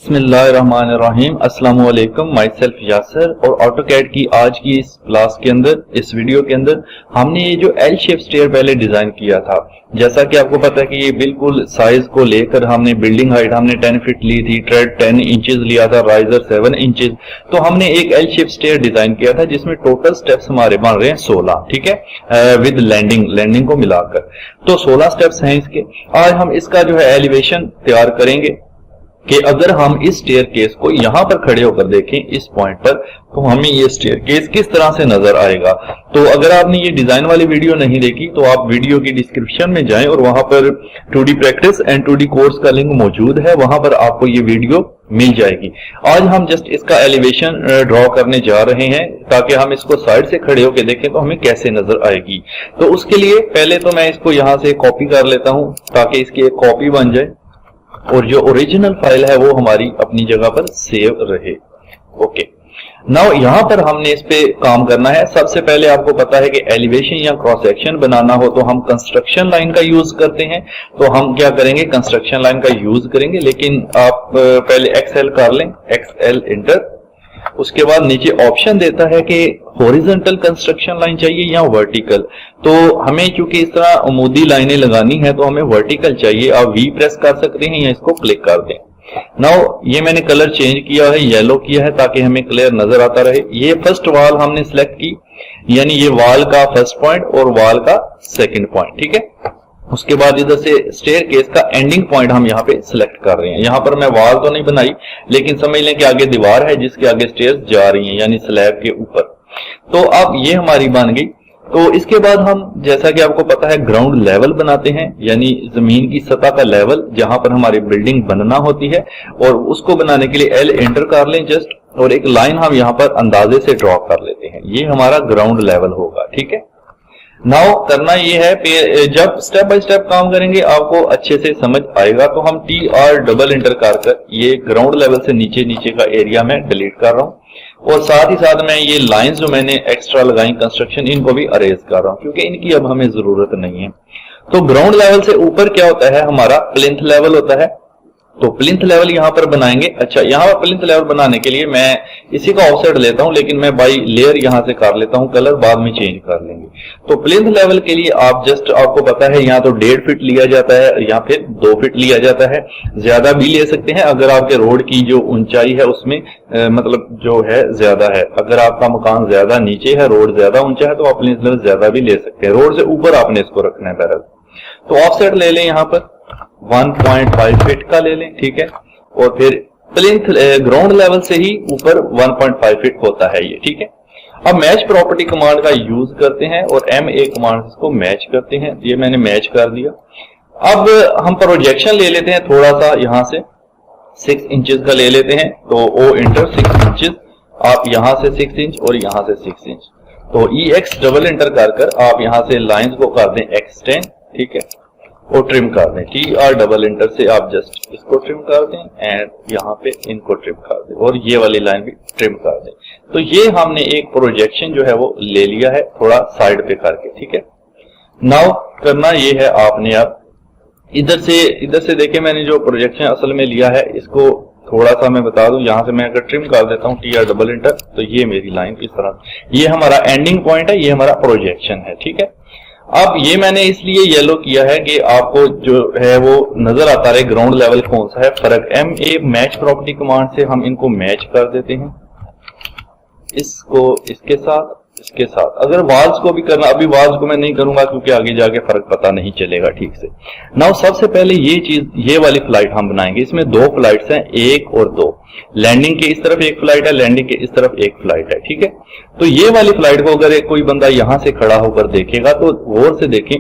बिस्मिल्लाहिर्रहमानिर्रहीम। अस्सलाम वालेकुम। माई सेल्फ यासर और ऑटोकैड की आज की इस क्लास के अंदर, इस वीडियो के अंदर हमने ये जो एल शेप स्टेयर पहले डिजाइन किया था, जैसा कि आपको पता है कि ये बिल्कुल साइज को लेकर हमने बिल्डिंग हाइट हमने 10 फीट ली थी, ट्रेड 10 इंचेस लिया था, राइजर 7 इंचेस। तो हमने एक एल शेप स्टेयर डिजाइन किया था जिसमें टोटल स्टेप्स हमारे बन रहे हैं 16, ठीक है, विद लैंडिंग को मिलाकर। तो 16 स्टेप्स हैं इसके। आज हम इसका जो है एलिवेशन तैयार करेंगे कि अगर हम इस स्टेयर केस को यहां पर खड़े होकर देखें इस पॉइंट पर, तो हमें ये स्टेयर केस किस तरह से नजर आएगा। तो अगर आपने ये डिजाइन वाली वीडियो नहीं देखी तो आप वीडियो की डिस्क्रिप्शन में जाएं और वहां पर 2D practice and 2D course का लिंक मौजूद है, वहां पर आपको ये वीडियो मिल जाएगी। आज हम जस्ट इसका एलिवेशन ड्रॉ करने जा रहे हैं ताकि हम इसको साइड से खड़े होकर देखें तो हमें कैसे नजर आएगी। तो उसके लिए पहले तो मैं इसको यहां से कॉपी कर लेता हूं ताकि इसकी एक कॉपी बन जाए और जो ओरिजिनल फाइल है वो हमारी अपनी जगह पर सेव रहे। ओके, नाउ यहां पर हमने इस पे काम करना है। सबसे पहले आपको पता है कि एलिवेशन या क्रॉस सेक्शन बनाना हो तो हम कंस्ट्रक्शन लाइन का यूज करते हैं। तो हम क्या करेंगे, कंस्ट्रक्शन लाइन का यूज करेंगे। लेकिन आप पहले एक्सएल कर लें, एक्सएल इंटर। उसके बाद नीचे ऑप्शन देता है कि हॉरिजॉन्टल कंस्ट्रक्शन लाइन चाहिए या वर्टिकल। तो हमें चूंकि इस तरह अमूदी लाइनें लगानी है तो हमें वर्टिकल चाहिए। आप वी प्रेस कर सकते हैं या इसको क्लिक कर दें। नाउ ये मैंने कलर चेंज किया है, येलो किया है ताकि हमें क्लियर नजर आता रहे। ये फर्स्ट वॉल हमने सिलेक्ट की, यानी ये वॉल का फर्स्ट पॉइंट और वॉल का सेकंड पॉइंट, ठीक है। उसके बाद इधर से स्टेयर केस का एंडिंग पॉइंट हम यहाँ पे सिलेक्ट कर रहे हैं। यहाँ पर मैं वॉल तो नहीं बनाई, लेकिन समझ लें कि आगे दीवार है जिसके आगे स्टेयर्स जा रही हैं, यानी स्लैब के ऊपर। तो अब ये हमारी बन गई। तो इसके बाद हम, जैसा कि आपको पता है, ग्राउंड लेवल बनाते हैं, यानी जमीन की सतह का लेवल जहां पर हमारी बिल्डिंग बनना होती है। और उसको बनाने के लिए एल एंटर कर लें जस्ट, और एक लाइन हम यहाँ पर अंदाजे से ड्रॉ कर लेते हैं। ये हमारा ग्राउंड लेवल होगा, ठीक है। नाउ करना ये है कि जब स्टेप बाय स्टेप काम करेंगे आपको अच्छे से समझ आएगा। तो हम TR डबल इंटर कर ये ग्राउंड लेवल से नीचे का एरिया में डिलीट कर रहा हूं, और साथ ही साथ मैं ये लाइंस जो मैंने एक्स्ट्रा लगाई कंस्ट्रक्शन, इनको भी अरेज कर रहा हूं क्योंकि इनकी अब हमें जरूरत नहीं है। तो ग्राउंड लेवल से ऊपर क्या होता है, हमारा प्लिंथ लेवल होता है। तो प्लिंथ लेवल यहां पर बनाएंगे। अच्छा, यहां पर प्लिंथ लेवल बनाने के लिए मैं इसी का ऑफसेट लेता हूं, लेकिन मैं बाई लेयर यहां से कर लेता हूं, कलर बाद में चेंज कर लेंगे। तो प्लिंथ लेवल के लिए आप जस्ट, आपको पता है यहां तो 1.5 फीट लिया जाता है या फिर 2 फीट लिया जाता है। ज्यादा भी ले सकते हैं अगर आपके रोड की जो ऊंचाई है उसमें मतलब जो है ज्यादा है। अगर आपका मकान ज्यादा नीचे है, रोड ज्यादा ऊंचा है, तो आप प्लिंथ लेवल ज्यादा भी ले सकते हैं। रोड से ऊपर आपने इसको रखना है बहरहाल। तो ऑफसेट ले लें यहां पर 1.5 फीट का ले लें, ठीक है। और फिर प्लिंथ ग्राउंड लेवल से ही ऊपर 1.5 फीट होता है ये, ठीक है। अब मैच प्रॉपर्टी कमांड का यूज करते हैं और MA कमांड को मैच करते हैं। ये मैंने मैच कर दिया। अब हम प्रोजेक्शन ले लेते हैं थोड़ा सा, यहां से 6 इंचेस का ले लेते हैं। तो O इंटर 6 इंचेस, आप यहां से 6 इंच और यहां से 6 इंच। तो EX डबल इंटर कर आप यहां से लाइंस को कर दें एक्सटेंड, ठीक है, और ट्रिम कर दें। TR डबल इंटर से आप जस्ट इसको ट्रिम कर दें एंड यहाँ पे इनको ट्रिम कर दें, और ये वाली लाइन भी ट्रिम कर दें। तो ये हमने एक प्रोजेक्शन जो है वो ले लिया है थोड़ा साइड पे करके, ठीक है। नाउ करना ये है आपने, अब इधर से देखिए मैंने जो प्रोजेक्शन असल में लिया है, इसको थोड़ा सा मैं बता दूं, यहां से मैं अगर ट्रिम कर देता हूं TR डबल इंटर, तो ये मेरी लाइन इस तरह, ये हमारा एंडिंग पॉइंट है, ये हमारा प्रोजेक्शन है, ठीक है। अब ये मैंने इसलिए येलो किया है कि आपको जो है वो नजर आता रहे ग्राउंड लेवल कौन सा है। फर्क MA मैच प्रॉपर्टी कमांड से हम इनको मैच कर देते हैं, इसको इसके साथ, इसके साथ। अगर वाल्स को भी करना, अभी वाल्स को मैं नहीं करूंगा क्योंकि आगे जाके फर्क पता नहीं चलेगा ठीक से। नाउ सबसे पहले ये चीज, ये वाली फ्लाइट हम बनाएंगे। इसमें 2 फ्लाइट्स हैं, 1 और 2। लैंडिंग के इस तरफ एक फ्लाइट है, लैंडिंग के इस तरफ एक फ्लाइट है, ठीक है। तो ये वाली फ्लाइट को अगर कोई बंदा यहां से खड़ा होकर देखेगा तो गौर से देखें,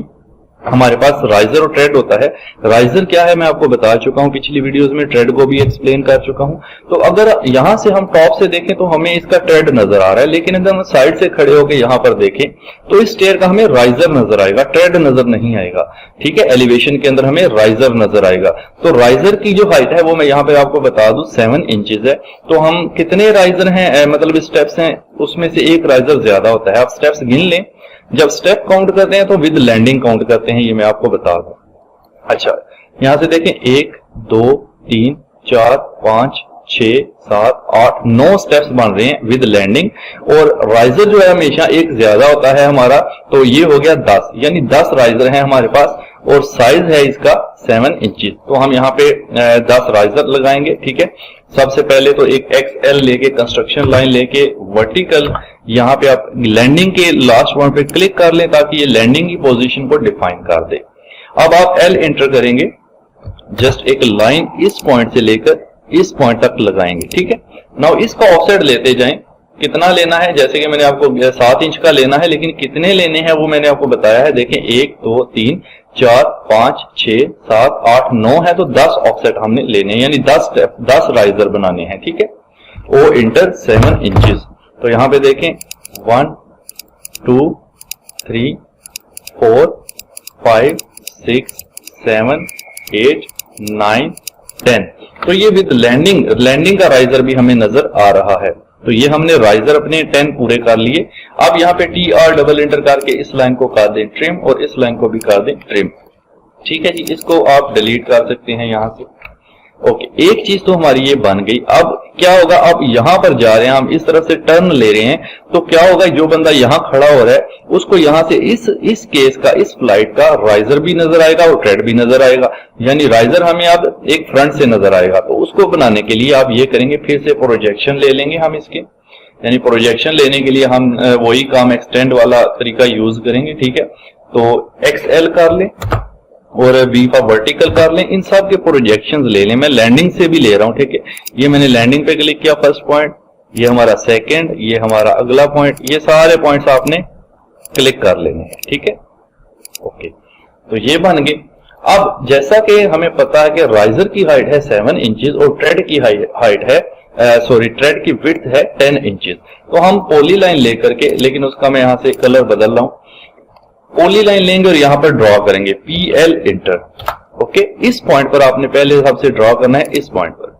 हमारे पास राइजर और ट्रेड होता है। राइजर क्या है मैं आपको बता चुका हूं पिछली वीडियोस में, ट्रेड को भी एक्सप्लेन कर चुका हूं। तो अगर यहां से हम टॉप से देखें तो हमें इसका ट्रेड नजर आ रहा है, लेकिन अगर हम साइड से खड़े होकर यहां पर देखें तो इस स्टेयर का हमें राइजर नजर आएगा, ट्रेड नजर नहीं आएगा, ठीक है। एलिवेशन के अंदर हमें राइजर नजर आएगा। तो राइजर की जो हाइट है वो मैं यहां पर आपको बता दूं 7 इंचेस है। तो हम कितने राइजर हैं, मतलब स्टेप्स हैं, उसमें से एक राइजर ज्यादा होता है। आप स्टेप्स गिन लें, जब स्टेप काउंट करते हैं तो विद लैंडिंग काउंट करते हैं, ये मैं आपको बता दूं। अच्छा, यहां से देखें 1 2 3 4 5 6 7 8 9 स्टेप्स बन रहे हैं विद लैंडिंग। और राइजर जो है हमेशा एक ज्यादा होता है हमारा, तो ये हो गया 10, यानी 10 राइजर है हमारे पास और साइज है इसका 7 इंचेस। तो हम यहाँ पे 10 राइजर लगाएंगे, ठीक है। सबसे पहले तो एक XL लेके कंस्ट्रक्शन लाइन लेके वर्टिकल यहाँ पे आप लैंडिंग के लास्ट पॉइंट पे क्लिक कर लें ताकि ये लैंडिंग की पोजीशन को डिफाइन कर दे। अब आप L एंटर करेंगे, जस्ट एक लाइन इस पॉइंट से लेकर इस पॉइंट तक लगाएंगे, ठीक है। नाउ इसका ऑफसेट लेते जाएं, कितना लेना है, जैसे कि मैंने आपको 7 इंच का लेना है, लेकिन कितने लेने हैं वो मैंने आपको बताया है। देखें 1 2 3 4 5 6 7 8 9 है, तो 10 ऑफसेट हमने लेने हैं, यानी 10 राइजर बनाने हैं, ठीक है। ओ इंटर 7 इंचेस। तो यहाँ पे देखें 1 2 3 4 5 6 7 8 9 10। तो ये विद लैंडिंग का राइजर भी हमें नजर आ रहा है। तो ये हमने राइजर अपने 10 पूरे कर लिए। अब यहाँ पे TR डबल इंटर करके इस लाइन को कर दें ट्रिम और इस लाइन को भी कर दें ट्रिम, ठीक है जी। इसको आप डिलीट कर सकते हैं यहाँ से। ओके, एक चीज तो हमारी ये बन गई। अब क्या होगा, अब यहाँ पर जा रहे हैं हम, इस तरफ से टर्न ले रहे हैं, तो क्या होगा, जो बंदा यहाँ खड़ा हो रहा है उसको यहाँ से इस केस का, इस फ्लाइट का राइजर भी नजर आएगा और ट्रेड भी नजर आएगा, यानी राइजर हमें अब एक फ्रंट से नजर आएगा। तो उसको बनाने के लिए आप ये करेंगे, फिर से प्रोजेक्शन ले लेंगे हम इसके, यानी प्रोजेक्शन लेने के लिए हम वही काम एक्सटेंड वाला तरीका यूज करेंगे, ठीक है। तो XL कर लें और V का वर्टिकल कर लें, इन सब के प्रोजेक्शंस ले लें। मैं लैंडिंग से भी ले रहा हूं, ठीक है। ये मैंने लैंडिंग पे क्लिक किया, फर्स्ट पॉइंट, ये हमारा सेकंड, ये हमारा अगला पॉइंट, ये सारे पॉइंट्स आपने क्लिक कर लेने हैं, ठीक है। ओके, तो ये बन गए। अब जैसा कि हमें पता है कि राइजर की हाइट है 7 इंचेस और ट्रेड की हाइट है ट्रेड की विड्थ है 10 इंचेस। तो हम पॉली लाइन लेकर के, लेकिन उसका मैं यहां से कलर बदल रहा हूं, पॉली लाइन लेंगे और यहां पर ड्रॉ करेंगे PL इंटर। ओके, इस पॉइंट पर आपने पहले सबसे ड्रॉ करना है, इस पॉइंट पर।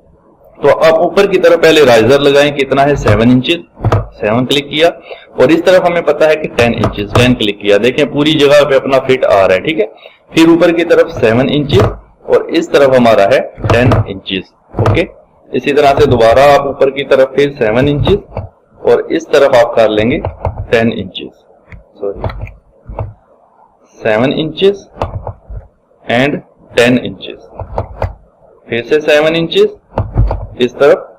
तो आप ऊपर की तरफ पहले राइजर लगाएं, कितना है 7 इंचेस, 7 क्लिक किया, और इस तरफ हमें पता है कि 10 इंचेस, 10 क्लिक किया। देखें पूरी जगह पे अपना फिट आ रहा है, ठीक है। फिर ऊपर की तरफ 7 इंचेस और इस तरफ हमारा है 10 इंचेस। ओके, इसी तरह से दोबारा आप ऊपर की तरफ फिर 7 इंचेस और इस तरफ आप कर लेंगे 10 inches, sorry 7 inches and 10 inches, फिर से 7 इंचेस, इस तरफ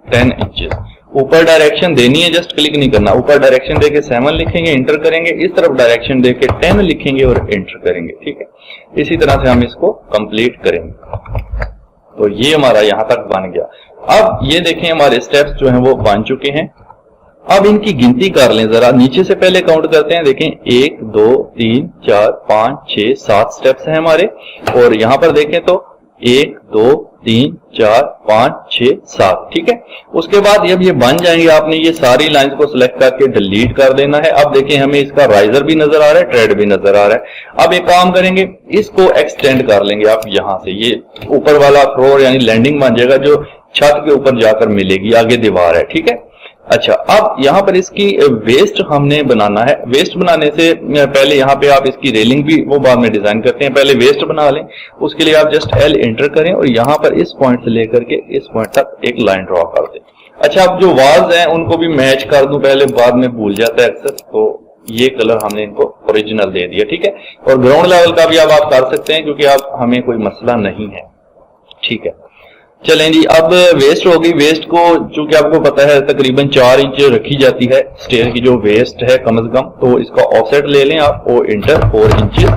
10 इंचेस। ऊपर डायरेक्शन देनी है, जस्ट क्लिक नहीं करना। ऊपर डायरेक्शन देके 7 लिखेंगे, इंटर करेंगे, इस तरफ डायरेक्शन देके 10 लिखेंगे और एंटर करेंगे, ठीक है। इसी तरह से हम इसको कंप्लीट करेंगे। तो ये हमारा यहां तक बन गया। अब ये देखें हमारे स्टेप्स जो हैं वो बन चुके हैं। अब इनकी गिनती कर लें जरा, नीचे से पहले काउंट करते हैं। देखें 1 2 3 4 5 6 7 स्टेप्स हैं हमारे, और यहां पर देखें तो 1 2 3 4 5 6 7, ठीक है। उसके बाद जब ये बन जाएंगे, आपने ये सारी लाइंस को सिलेक्ट करके डिलीट कर देना है। अब देखें हमें इसका राइजर भी नजर आ रहा है, ट्रेड भी नजर आ रहा है। अब एक काम करेंगे, इसको एक्सटेंड कर लेंगे आप यहां से, ये ऊपर वाला फ्लोर यानी लैंडिंग बन जाएगा जो छत के ऊपर जाकर मिलेगी, आगे दीवार है, ठीक है। अच्छा, अब यहाँ पर इसकी वेस्ट हमने बनाना है। वेस्ट बनाने से पहले यहाँ पे आप इसकी रेलिंग भी वो बाद में डिजाइन करते हैं, पहले वेस्ट बना लें। उसके लिए आप जस्ट L एंटर करें और यहाँ पर इस पॉइंट से लेकर के इस पॉइंट तक एक लाइन ड्रॉ कर दें। अच्छा, अब जो वाल्स हैं उनको भी मैच कर दूं पहले, बाद में भूल जाता है अक्सर, तो ये कलर हमने इनको ओरिजिनल दे दिया, ठीक है। और ग्राउंड लेवल का भी अब आप कर सकते हैं, क्योंकि अब हमें कोई मसला नहीं है, ठीक है। चलें जी, अब वेस्ट हो गई। वेस्ट को चूंकि आपको पता है तकरीबन 4 इंच रखी जाती है स्टेयर की जो वेस्ट है कम से कम, तो इसका ऑफसेट ले लें आप, ओ इंटर 4 इंचेस,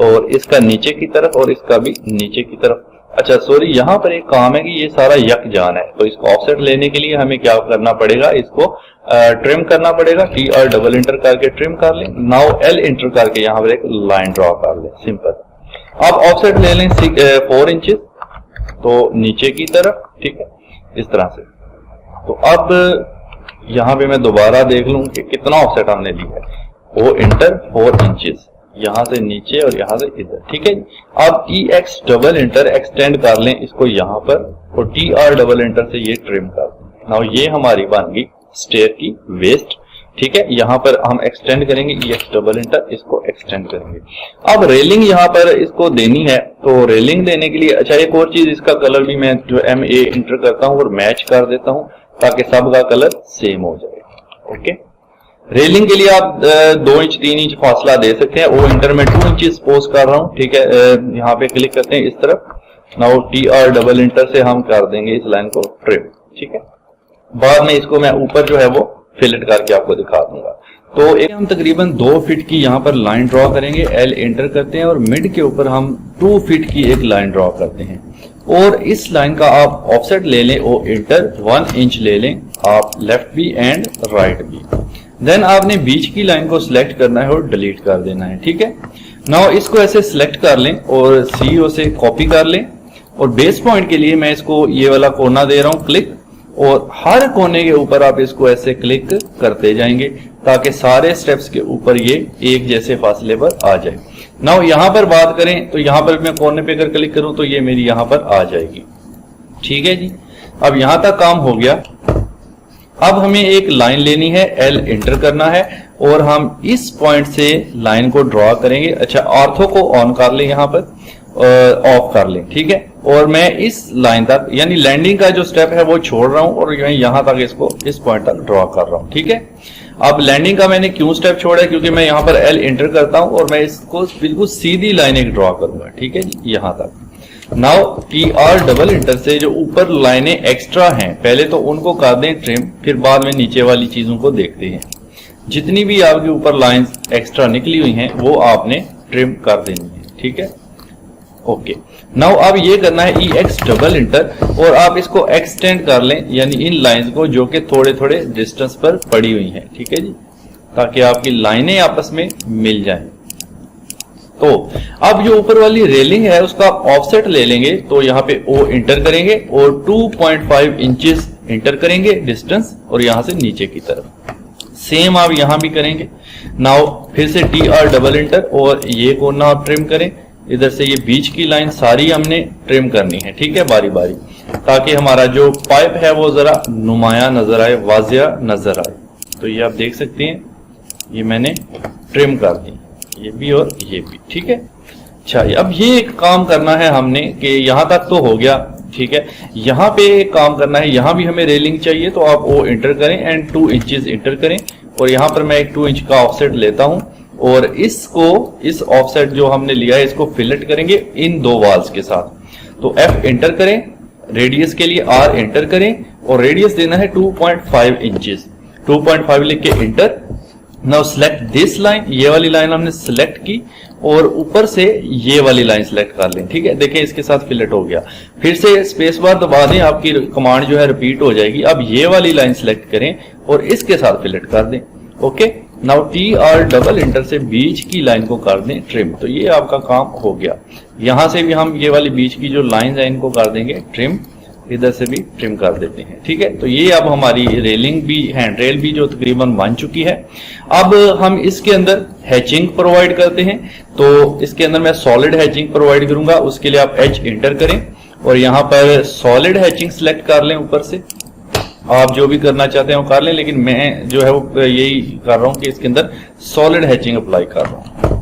और इसका नीचे की तरफ और इसका भी नीचे की तरफ। अच्छा सॉरी, यहाँ पर एक काम है कि ये सारा यकजान है, तो इसको ऑफसेट लेने के लिए हमें क्या करना पड़ेगा, इसको ट्रिम करना पड़ेगा। TR डबल इंटर करके ट्रिम कर लें। नाउ L इंटर करके यहाँ पर एक लाइन ड्रॉ कर लें, सिंपल। अब ऑफसेट ले लें 4 इंचेस, तो नीचे की तरफ, ठीक है, इस तरह से। तो अब यहाँ पे मैं दोबारा देख लूं कि कितना ऑफसेट हमने लिया है। ओ इंटर 4 इंचेस, यहां से नीचे और यहां से इधर, ठीक है। अब EX डबल इंटर एक्सटेंड कर लें इसको यहां पर, और TR डबल इंटर से ये ट्रिम कर दें। नाउ ये हमारी बन गई स्टेयर की वेस्ट। ठीक है, यहाँ पर हम एक्सटेंड करेंगे EX डबल इंटर, इसको एक्सटेंड करेंगे। अब रेलिंग यहाँ पर इसको देनी है, तो रेलिंग देने के लिए अच्छा एक और चीज, इसका कलर भी मैं जो MA इंटर करता हूँ और मैच कर देता हूँ ताकि सबका कलर सेम हो जाए। ओके, रेलिंग के लिए आप 2 इंच 3 इंच फासला दे सकते हैं। ओ इंटर में 2 इंच पोज कर रहा हूँ, ठीक है। यहाँ पे क्लिक करते हैं इस तरफ, नाउ TR डबल इंटर से हम कर देंगे इस लाइन को ट्रिम, ठीक है। बाद में इसको मैं ऊपर जो है वो फिलेट करके आपको दिखा दूंगा। तो एक हम तकरीबन 2 फीट की यहाँ पर लाइन ड्रॉ करेंगे, L इंटर करते हैं और मिड के ऊपर हम 2 फीट की एक लाइन ड्रॉ करते हैं और इस लाइन का आप ऑफसेट ले लें, O इंटर 1 इंच ले लें आप, लेफ्ट भी एंड राइट भी। देन आपने बीच की लाइन को सिलेक्ट करना है और डिलीट कर देना है, ठीक है। नाउ इसको ऐसे सिलेक्ट कर लें और CEO से कॉपी कर लें और बेस पॉइंट के लिए मैं इसको ये वाला कोना दे रहा हूं क्लिक, और हर कोने के ऊपर आप इसको ऐसे क्लिक करते जाएंगे ताकि सारे स्टेप्स के ऊपर ये एक जैसे फासले पर आ जाए। नाउ यहां पर बात करें तो यहां पर मैं कोने पे अगर क्लिक करूं तो ये मेरी यहां पर आ जाएगी, ठीक है जी। अब यहां तक काम हो गया। अब हमें एक लाइन लेनी है, L इंटर करना है और हम इस पॉइंट से लाइन को ड्रॉ करेंगे। अच्छा, ऑर्थो को ऑन कर लें, यहाँ पर ऑफ कर लें, ठीक है। और मैं इस लाइन तक यानी लैंडिंग का जो स्टेप है वो छोड़ रहा हूं और यहां तक इसको इस पॉइंट तक ड्रॉ कर रहा हूं, ठीक है। अब लैंडिंग का मैंने क्यों स्टेप छोड़ा है, क्योंकि मैं यहां पर L इंटर करता हूं और मैं इसको बिल्कुल सीधी लाइन एक ड्रॉ करूंगा, ठीक है जी, यहां तक। नाउ TR डबल इंटर से जो ऊपर लाइनें एक्स्ट्रा हैं पहले तो उनको कर दें ट्रिम, फिर बाद में नीचे वाली चीजों को देखते हैं। जितनी भी आपके ऊपर लाइंस एक्स्ट्रा निकली हुई हैं वो आपने ट्रिम कर देनी है, ठीक है। ओके, नाउ अब ये करना है EX डबल इंटर और आप इसको एक्सटेंड कर लें, यानी इन लाइंस को जो कि थोड़े थोड़े डिस्टेंस पर पड़ी हुई हैं, ठीक है जी, ताकि आपकी लाइनें आपस में मिल जाएं। तो अब जो ऊपर वाली रेलिंग है उसका आप ऑफसेट ले लेंगे, तो यहाँ पे O इंटर करेंगे और 2.5 इंचेस इंटर करेंगे डिस्टेंस, और यहां से नीचे की तरफ सेम आप यहां भी करेंगे। नाउ फिर से TR डबल इंटर और ये कोना आप ट्रिम करें, इधर से ये बीच की लाइन सारी हमने ट्रिम करनी है, ठीक है, बारी बारी, ताकि हमारा जो पाइप है वो जरा नुमाया नजर आए, वाजिया नजर आए। तो ये आप देख सकते हैं ये मैंने ट्रिम कर दी, ये भी और ये भी, ठीक है। अच्छा, अब ये एक काम करना है हमने कि यहां तक तो हो गया, ठीक है। यहाँ पे एक काम करना है, यहाँ भी हमें रेलिंग चाहिए, तो आप O इंटर करें एंड 2 इंचेस इंटर करें और यहाँ पर मैं एक 2 इंच का ऑफसेट लेता हूं और इसको इस ऑफसेट जो हमने लिया है इसको फिलेट करेंगे इन 2 वॉल्स के साथ। तो F इंटर करें, रेडियस के लिए R इंटर करें और रेडियस देना है 2.5 इंचेस, 2.5 लिख के inter. Now select this line, ये वाली लाइन हमने सिलेक्ट की और ऊपर से ये वाली लाइन सिलेक्ट कर लें, ठीक है। देखिए इसके साथ फिलेट हो गया, फिर से स्पेस बार दबा दें, आपकी कमांड जो है रिपीट हो जाएगी। अब ये वाली लाइन सिलेक्ट करें और इसके साथ फिलेट कर दें। Okay, now TR double inter से बीच की लाइन को कर दें ट्रिम, तो ये आपका काम हो गया। यहां से भी हम ये वाली बीच की जो लाइन है इनको कर देंगे ट्रिम, इधर से भी ट्रिम कर देते हैं, ठीक है। तो ये अब हमारी रेलिंग भी, हैंड रेल भी जो तकरीबन बन चुकी है। अब हम इसके अंदर हैचिंग प्रोवाइड करते हैं, तो इसके अंदर मैं सॉलिड हैचिंग प्रोवाइड करूंगा। उसके लिए आप H इंटर करें और यहाँ पर सॉलिड हैचिंग सिलेक्ट कर लें। ऊपर से आप जो भी करना चाहते हैं वो कर लें, लेकिन मैं जो है वो यही कर रहा हूं कि इसके अंदर सॉलिड हैचिंग अप्लाई कर रहा हूं।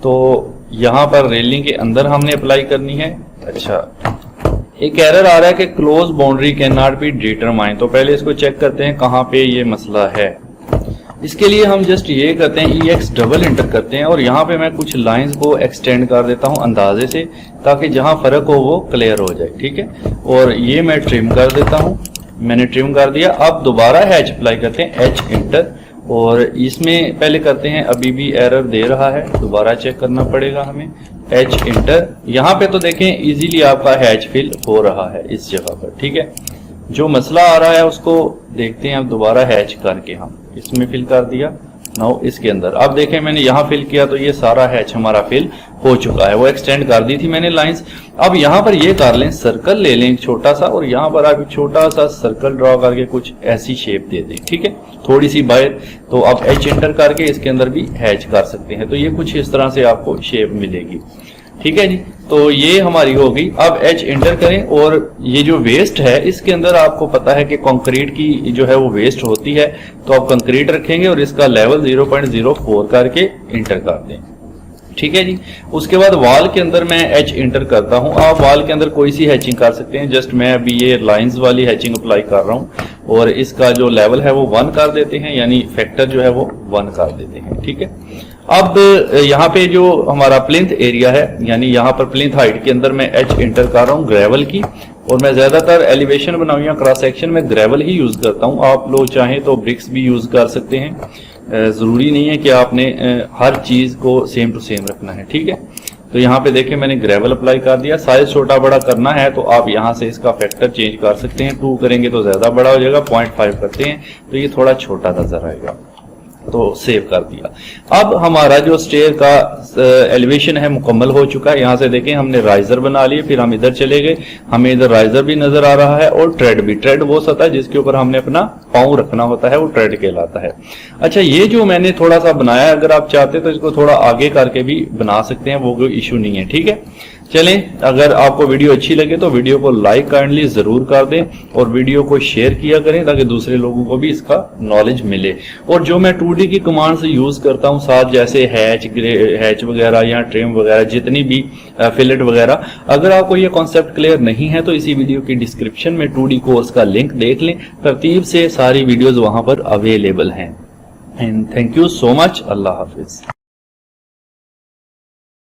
तो यहां पर रेलिंग के अंदर हमने अप्लाई करनी है। अच्छा, एक एरर आ रहा है कि close boundary can not be determine, तो पहले इसको चेक करते हैं कहां पे ये मसला है। इसके लिए हम जस्ट ये करते हैं EX डबल इंटर करते हैं और यहाँ पे मैं कुछ लाइंस को एक्सटेंड कर देता हूँ अंदाजे से, ताकि जहां फर्क हो वो क्लियर हो जाए, ठीक है। और ये मैं ट्रिम कर देता हूँ, मैंने ट्रिम कर दिया। अब दोबारा हैच अप्लाई करते हैं, H इंटर, और इसमें पहले करते हैं, अभी भी एरर दे रहा है, दोबारा चेक करना पड़ेगा हमें। H इंटर, यहाँ पे तो देखें इजीली आपका हैच फिल हो रहा है इस जगह पर, ठीक है। जो मसला आ रहा है उसको देखते हैं अब दोबारा हैच करके, हम इसमें फिल कर दिया। नाउ इसके अंदर अब देखें मैंने यहाँ फिल किया तो ये सारा हैच हमारा फिल हो चुका है, वो एक्सटेंड कर दी थी मैंने लाइंस। अब यहाँ पर ये कर लें, सर्कल ले लें छोटा सा, और यहाँ पर आप छोटा सा सर्कल ड्रॉ करके कुछ ऐसी शेप दे दें, ठीक है, थोड़ी सी बाहर। तो आप H इंटर करके इसके अंदर भी हैच कर सकते हैं, तो ये कुछ इस तरह से आपको शेप मिलेगी। ठीक है जी। तो ये हमारी हो गई। अब एच इंटर करें और ये जो वेस्ट है इसके अंदर आपको पता है कि कंक्रीट की जो है वो वेस्ट होती है, तो आप कंक्रीट रखेंगे और इसका लेवल 0.04 करके इंटर कर दें। ठीक है जी। उसके बाद वॉल के अंदर मैं एच इंटर करता हूं। आप वॉल के अंदर कोई सी हैचिंग कर सकते हैं, जस्ट मैं अभी ये लाइंस वाली हैचिंग अप्लाई कर रहा हूं और इसका जो लेवल है वो 1 कर देते हैं, यानी फैक्टर जो है वो 1 कर देते हैं। ठीक है। अब यहाँ पे जो हमारा प्लिंथ एरिया है, यानी यहाँ पर प्लिंथ हाइट के अंदर मैं एच इंटर कर रहा हूँ ग्रेवल की, और मैं ज्यादातर एलिवेशन बनाऊं या क्रॉस सेक्शन में ग्रेवल ही यूज करता हूँ। आप लोग चाहें तो ब्रिक्स भी यूज कर सकते हैं, जरूरी नहीं है कि आपने हर चीज को सेम टू सेम रखना है। ठीक है। तो यहाँ पे देखें मैंने ग्रेवल अप्लाई कर दिया। साइज छोटा बड़ा करना है तो आप यहाँ से इसका फैक्टर चेंज कर सकते हैं। 2 करेंगे तो ज्यादा बड़ा हो जाएगा, 0.5 करते हैं तो ये थोड़ा छोटा नजर आएगा, तो सेव कर दिया। अब हमारा जो स्टेयर का एलिवेशन है मुकम्मल हो चुका है। यहां से देखें हमने राइजर बना लिए, फिर हम इधर चले गए, हमें इधर राइजर भी नजर आ रहा है और ट्रेड भी। ट्रेड वो सतह जिसके ऊपर हमने अपना पांव रखना होता है वो ट्रेड कहलाता है। अच्छा, ये जो मैंने थोड़ा सा बनाया, अगर आप चाहते तो इसको थोड़ा आगे करके भी बना सकते हैं, वो कोई इशू नहीं है। ठीक है। चलें, अगर आपको वीडियो अच्छी लगे तो वीडियो को लाइक काइंडली जरूर कर दें और वीडियो को शेयर किया करें ताकि दूसरे लोगों को भी इसका नॉलेज मिले। और जो मैं 2D की कमांड से यूज करता हूं साथ, जैसे हैच वगैरह या ट्रिम वगैरह, जितनी भी फिलेट वगैरह, अगर आपको ये कॉन्सेप्ट क्लियर नहीं है तो इसी वीडियो की डिस्क्रिप्शन में 2D कोर्स का लिंक देख लें, तरतीब से सारी वीडियोज वहां पर अवेलेबल हैं। And thank you so much. Allah Hafiz.